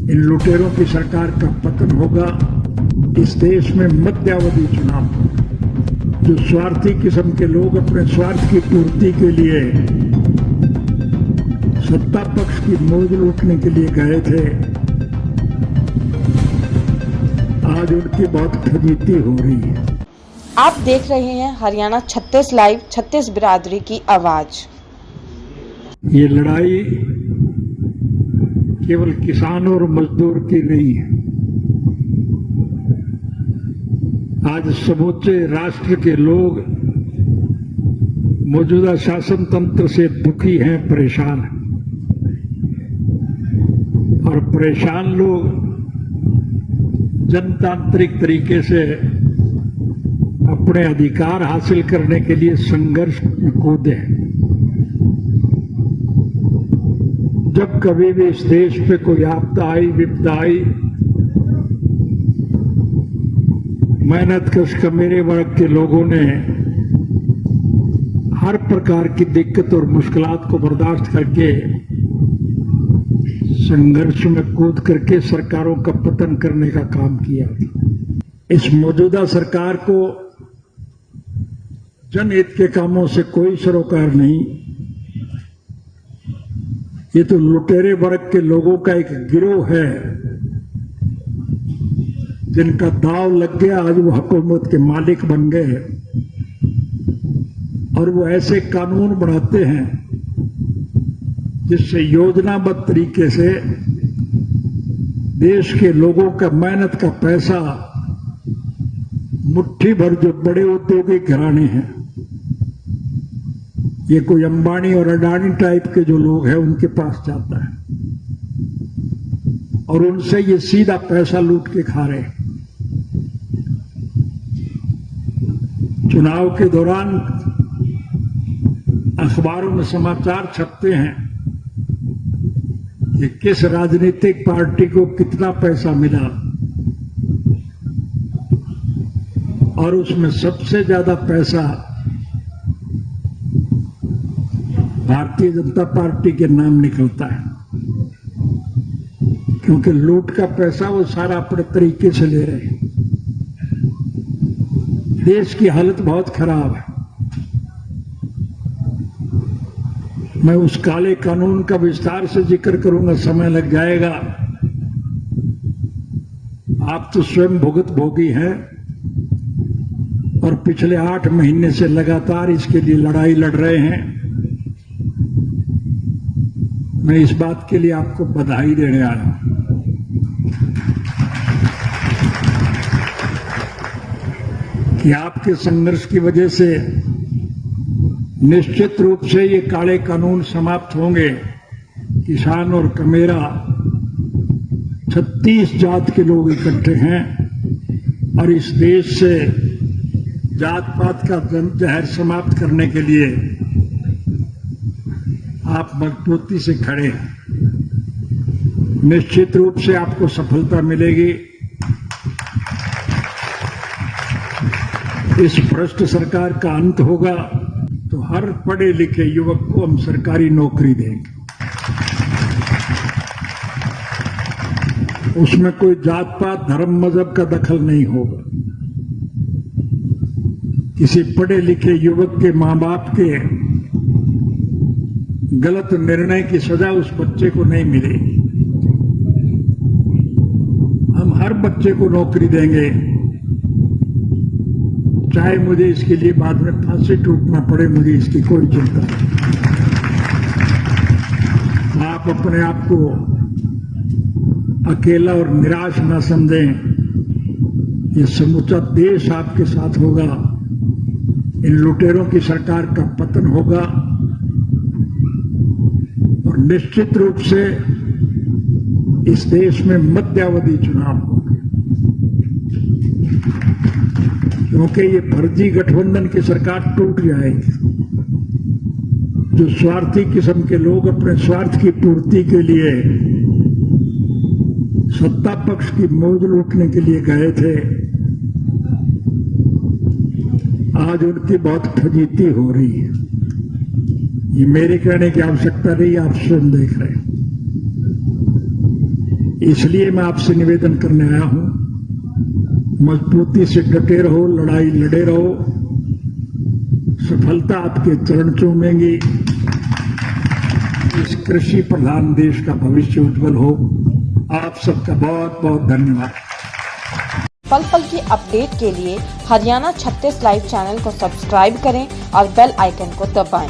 इन लुटेरों की सरकार का पतन होगा। इस देश में मध्यावधि चुनाव, जो स्वार्थी किस्म के लोग अपने स्वार्थ की पूर्ति के लिए सत्ता पक्ष की मौज लूटने के लिए गए थे, आज उनकी बहुत फजीती हो रही है। आप देख रहे हैं हरियाणा 36 लाइव, 36 बिरादरी की आवाज। ये लड़ाई केवल किसान और मजदूर की नहीं है। आज समूचे राष्ट्र के लोग मौजूदा शासन तंत्र से दुखी हैं, परेशान हैं। और परेशान लोग जनतांत्रिक तरीके से अपने अधिकार हासिल करने के लिए संघर्ष में कूदे हैं। जब कभी भी इस देश पे कोई आपदा आई, विपदा आई, मेहनतकश कमेरे वर्ग के लोगों ने हर प्रकार की दिक्कत और मुश्किलात को बर्दाश्त करके संघर्ष में कूद करके सरकारों का पतन करने का काम किया। इस मौजूदा सरकार को जनहित के कामों से कोई सरोकार नहीं। ये तो लुटेरे वर्ग के लोगों का एक गिरोह है, जिनका दांव लग गया। आज वो हुकूमत के मालिक बन गए और वो ऐसे कानून बनाते हैं जिससे योजनाबद्ध तरीके से देश के लोगों का मेहनत का पैसा, मुट्ठी भर जो बड़े औद्योगिक घराने हैं, ये कोई अंबानी और अडानी टाइप के जो लोग हैं, उनके पास जाता है और उनसे ये सीधा पैसा लूट के खा रहे हैं। चुनाव के दौरान अखबारों में समाचार छपते हैं कि किस राजनीतिक पार्टी को कितना पैसा मिला, और उसमें सबसे ज्यादा पैसा भारतीय जनता पार्टी के नाम निकलता है, क्योंकि लूट का पैसा वो सारा अपने तरीके से ले रहे हैं। देश की हालत बहुत खराब है। मैं उस काले कानून का विस्तार से जिक्र करूंगा, समय लग जाएगा। आप तो स्वयं भुगत भोगी हैं और पिछले 8 महीने से लगातार इसके लिए लड़ाई लड़ रहे हैं। मैं इस बात के लिए आपको बधाई देने आया हूं कि आपके संघर्ष की वजह से निश्चित रूप से ये काले कानून समाप्त होंगे। किसान और कमेरा 36 जात के लोग इकट्ठे हैं और इस देश से जात पात का जहर समाप्त करने के लिए आप मजबूती से खड़े हैं। निश्चित रूप से आपको सफलता मिलेगी। इस भ्रष्ट सरकार का अंत होगा तो हर पढ़े लिखे युवक को हम सरकारी नौकरी देंगे। उसमें कोई जात पात, धर्म, मजहब का दखल नहीं होगा। किसी पढ़े लिखे युवक के मां बाप के गलत निर्णय की सजा उस बच्चे को नहीं मिलेगी। हम हर बच्चे को नौकरी देंगे, चाहे मुझे इसके लिए बाद में फांसी टूटना पड़े, मुझे इसकी कोई चिंता नहीं। आप अपने आप को अकेला और निराश न समझें। ये समूचा देश आपके साथ होगा। इन लुटेरों की सरकार का पतन होगा और निश्चित रूप से इस देश में मध्यावधि चुनाव होगा, क्योंकि ये फर्जी गठबंधन की सरकार टूट जाएगी। जो स्वार्थी किस्म के लोग अपने स्वार्थ की पूर्ति के लिए सत्ता पक्ष की मौज लूटने के लिए गए थे, आज उनकी बहुत फजीती हो रही है। ये मेरे कहने की आवश्यकता नहीं, आप स्वयं देख रहे हैं। इसलिए मैं आपसे निवेदन करने आया हूं, मजबूती से डटे रहो, लड़ाई लड़े रहो, सफलता आपके चरण चूमेंगी। इस कृषि प्रधान देश का भविष्य उज्जवल हो। आप सबका बहुत बहुत धन्यवाद। पल पल की अपडेट के लिए हरियाणा 36 लाइव चैनल को सब्सक्राइब करें और बेल आइकन को दबाएं।